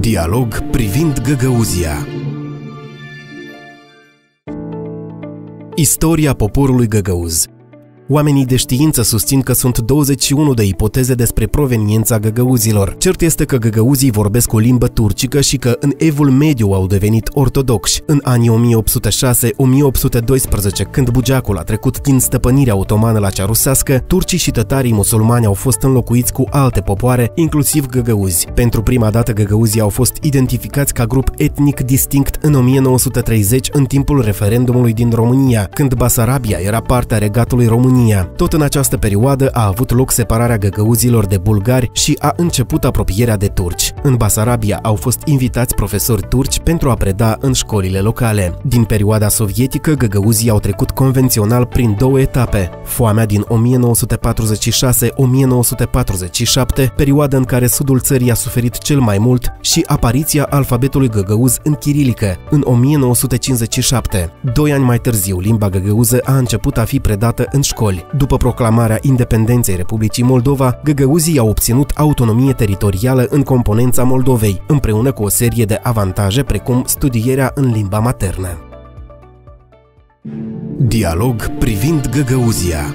Dialog privind Găgăuzia. Istoria poporului găgăuz. Oamenii de știință susțin că sunt 21 de ipoteze despre proveniența găgăuzilor. Cert este că găgăuzii vorbesc o limbă turcică și că în Evul Mediu au devenit ortodoxi. În anii 1806-1812, când Bugeacul a trecut din stăpânirea otomană la cea rusească, turcii și tătarii musulmani au fost înlocuiți cu alte popoare, inclusiv găgăuzi. Pentru prima dată găgăuzii au fost identificați ca grup etnic distinct în 1930, în timpul referendumului din România, când Basarabia era partea regatului României. Tot în această perioadă a avut loc separarea găgăuzilor de bulgari și a început apropierea de turci. În Basarabia au fost invitați profesori turci pentru a preda în școlile locale. Din perioada sovietică, găgăuzii au trecut convențional prin două etape: foamea din 1946-1947, perioada în care sudul țării a suferit cel mai mult, și apariția alfabetului găgăuz în chirilică în 1957. 2 ani mai târziu, limba găgăuză a început a fi predată în școli. După proclamarea independenței Republicii Moldova, găgăuzii au obținut autonomie teritorială în componența Moldovei, împreună cu o serie de avantaje precum studierea în limba maternă. Dialog privind Găgăuzia.